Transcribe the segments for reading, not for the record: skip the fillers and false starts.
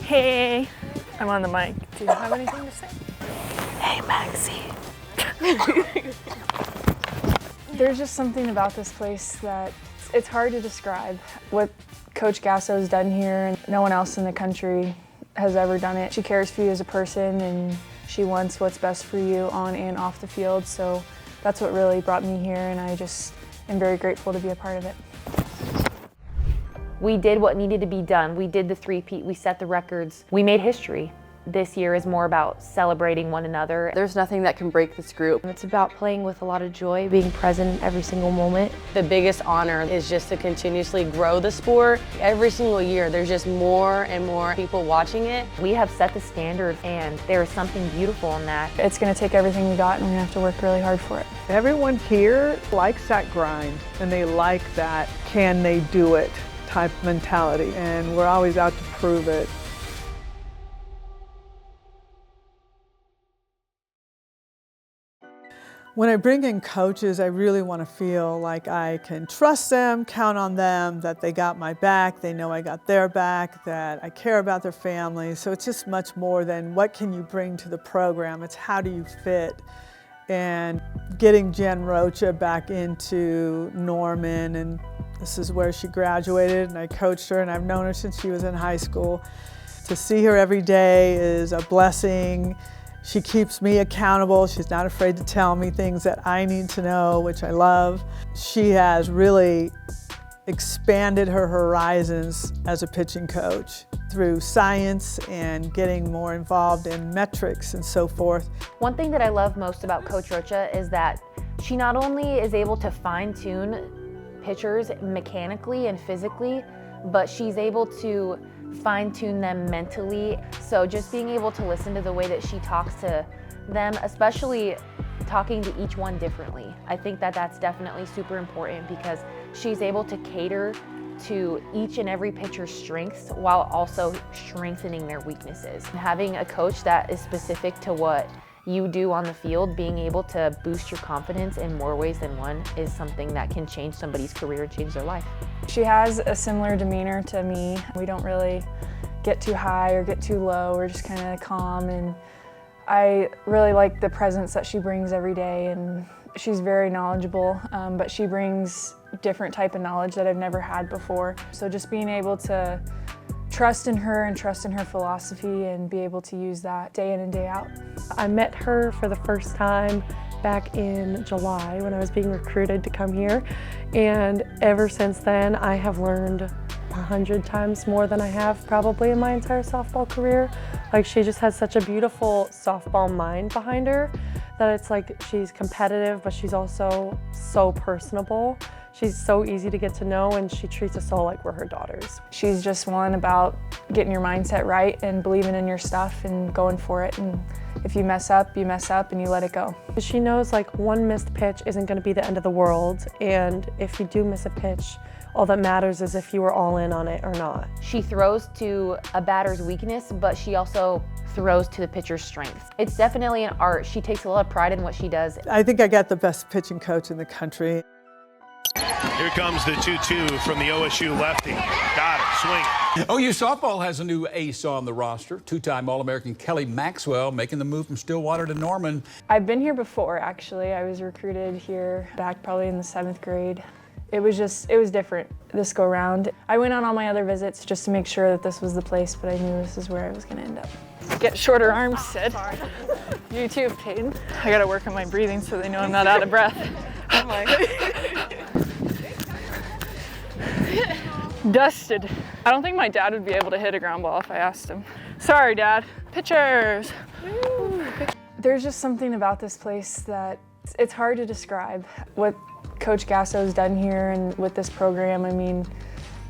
Hey, I'm on the mic. Do you have anything to say? Hey, Maxie. There's just something about this place that it's hard to describe. What Coach Gasso's done here, and no one else in the country has ever done it. She cares for you as a person, and she wants what's best for you on and off the field. So that's what really brought me here, and I just am very grateful to be a part of it. We did what needed to be done. We did the three-peat, we set the records. We made history. This year is more about celebrating one another. There's nothing that can break this group. It's about playing with a lot of joy, being present every single moment. The biggest honor is just to continuously grow the sport. Every single year, there's just more and more people watching it. We have set the standard, and there is something beautiful in that. It's going to take everything we got, and we're going to have to work really hard for it. Everyone here likes that grind, and they like that can they do it type mentality, and we're always out to prove it. When I bring in coaches, I really want to feel like I can trust them, count on them, that they got my back, they know I got their back, that I care about their families. So it's just much more than what can you bring to the program, it's how do you fit. And getting Jen Rocha back into Norman, and this is where she graduated, and I coached her, and I've known her since she was in high school. To see her every day is a blessing. She keeps me accountable. She's not afraid to tell me things that I need to know, which I love. She has really expanded her horizons as a pitching coach through science and getting more involved in metrics and so forth. One thing that I love most about Coach Rocha is that she not only is able to fine-tune pitchers mechanically and physically, but she's able to fine-tune them mentally. So just being able to listen to the way that she talks to them, especially talking to each one differently. I think that that's definitely super important because she's able to cater to each and every pitcher's strengths while also strengthening their weaknesses. Having a coach that is specific to what you do on the field, being able to boost your confidence in more ways than one is something that can change somebody's career and change their life. She has a similar demeanor to me. We don't really get too high or get too low. We're just kind of calm, and I really like the presence that she brings every day, and she's very knowledgeable, but she brings different type of knowledge that I've never had before. So just being able to trust in her and trust in her philosophy and be able to use that day in and day out. I met her for the first time back in July when I was being recruited to come here, and ever since then I have learned 100 times more than I have probably in my entire softball career. Like, she just has such a beautiful softball mind behind her that it's like she's competitive, but she's also so personable. She's so easy to get to know, and she treats us all like we're her daughters. She's just one about getting your mindset right and believing in your stuff and going for it. And if you mess up and you let it go. She knows like one missed pitch isn't going to be the end of the world, and if you do miss a pitch, all that matters is if you were all in on it or not. She throws to a batter's weakness, but she also throws to the pitcher's strength. It's definitely an art. She takes a lot of pride in what she does. I think I got the best pitching coach in the country. Here comes the 2-2 from the OSU lefty. Got it, swing. OU softball has a new ace on the roster. Two-time All-American Kelly Maxwell making the move from Stillwater to Norman. I've been here before, actually. I was recruited here back probably in the 7th grade. It was different this go round. I went on all my other visits just to make sure that this was the place, but I knew this is where I was going to end up. Get shorter arms, Sid. You too, Peyton. I got to work on my breathing so they know I'm not out of breath. Oh my. Dusted. I don't think my dad would be able to hit a ground ball if I asked him. Sorry, Dad. Pitchers. There's just something about this place that it's hard to describe. What Coach Gasso's done here and with this program, I mean,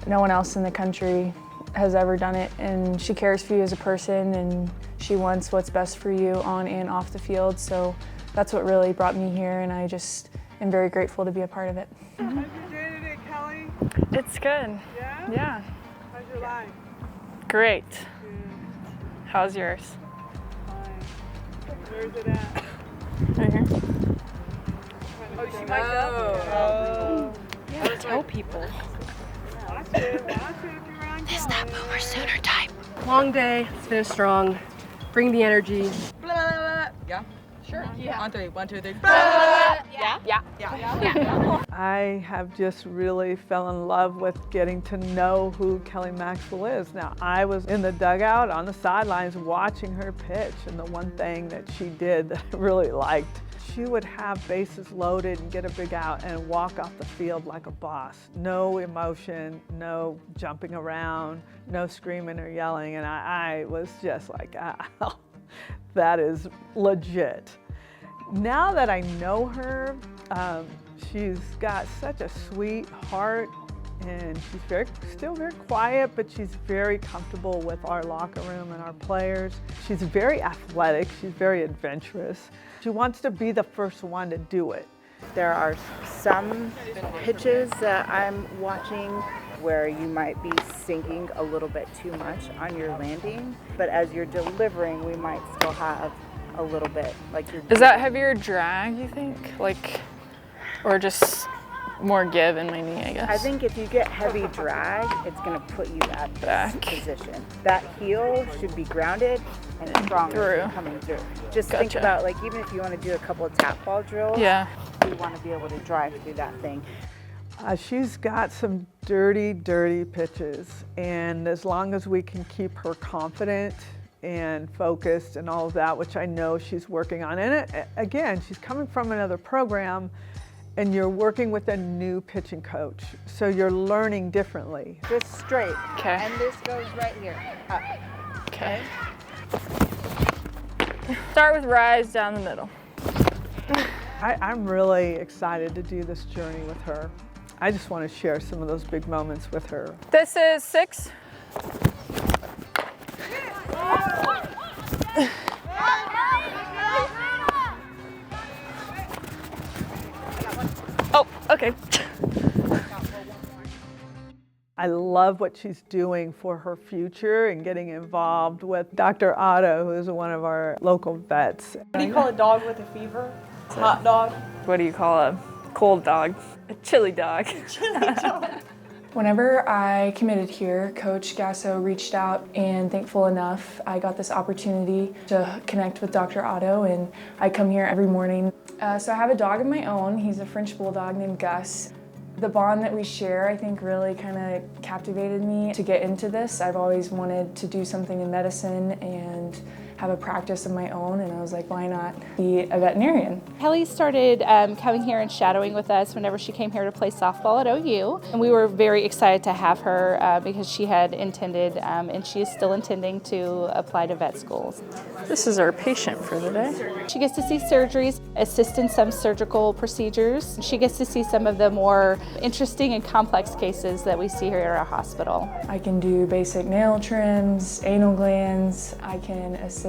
no one else in the country has ever done it, and she cares for you as a person, and she wants what's best for you on and off the field. So that's what really brought me here, and I just am very grateful to be a part of it. How's your day today, Kelly? It's good. Yeah? Yeah. How's your life? Great. Good. How's yours? Fine. Where's it at? Right here. Oh, she might go. You have to tell people. Watch it if you're around. It's that Boomer Sooner type. Long day, let's finish strong. Bring the energy. Yeah. Sure. Yeah. On three. 1, 2, 3. I have just really fell in love with getting to know who Kelly Maxwell is. Now, I was in the dugout on the sidelines watching her pitch, and the one thing that she did that I really liked, she would have bases loaded and get a big out and walk off the field like a boss. No emotion, no jumping around, no screaming or yelling, and I was just like, oh, that is legit. Now that I know her, she's got such a sweet heart, and she's still very quiet, but she's very comfortable with our locker room and our players. She's very athletic, she's very adventurous. She wants to be the first one to do it. There are some pitches that I'm watching where you might be sinking a little bit too much on your landing, but as you're delivering, we might still have a little bit like you're. Is that heavier drag, you think? Like, or just more give in my knee, I guess? I think if you get heavy drag, it's going to put you at this position. That heel should be grounded and stronger coming through. Just think about, like, even if you want to do a couple of tap ball drills, you want to be able to drive through that thing. She's got some dirty, dirty pitches, and as long as we can keep her confident and focused and all of that, which I know she's working on. And again, she's coming from another program, and you're working with a new pitching coach, so you're learning differently. Just straight. Okay. And this goes right here. Up. Okay. Start with rise down the middle. I'm really excited to do this journey with her. I just want to share some of those big moments with her. This is 6. Oh, okay. I love what she's doing for her future and getting involved with Dr. Otto, who is one of our local vets. What do you call a dog with a fever? Hot dog? What do you call a cold dog? A chili dog. Chili dog. Whenever I committed here, Coach Gasso reached out, and thankful enough, I got this opportunity to connect with Dr. Otto, and I come here every morning. So I have a dog of my own. He's a French bulldog named Gus. The bond that we share, I think, really kind of captivated me to get into this. I've always wanted to do something in medicine and have a practice of my own, and I was like, why not be a veterinarian? Kelly started coming here and shadowing with us whenever she came here to play softball at OU, and we were very excited to have her because she had intended, and she is still intending to apply to vet schools. This is our patient for the day. She gets to see surgeries, assist in some surgical procedures. She gets to see some of the more interesting and complex cases that we see here at our hospital. I can do basic nail trims, anal glands. I can assist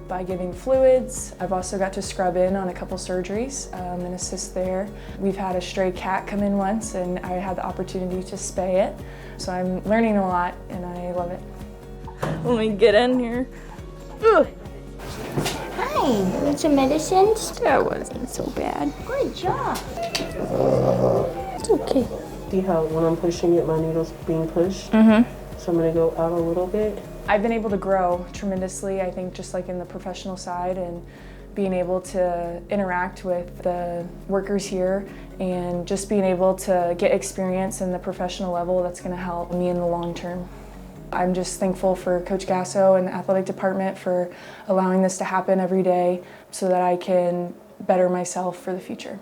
by giving fluids. I've also got to scrub in on a couple surgeries and assist there. We've had a stray cat come in once, and I had the opportunity to spay it. So I'm learning a lot, and I love it. Let me get in here. Ugh. Hi, need some medicines? That wasn't so bad. Good job. It's okay. See how when I'm pushing it, my needle's being pushed? Mm-hmm. So I'm gonna go out a little bit. I've been able to grow tremendously, I think, just like in the professional side, and being able to interact with the workers here and just being able to get experience in the professional level that's going to help me in the long term. I'm just thankful for Coach Gasso and the athletic department for allowing this to happen every day so that I can better myself for the future.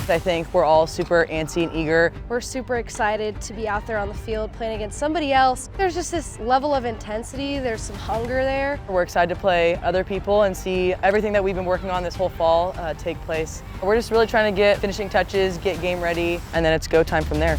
I think we're all super antsy and eager. We're super excited to be out there on the field playing against somebody else. There's just this level of intensity, there's some hunger there. We're excited to play other people and see everything that we've been working on this whole fall take place. We're just really trying to get finishing touches, get game ready, and then it's go time from there.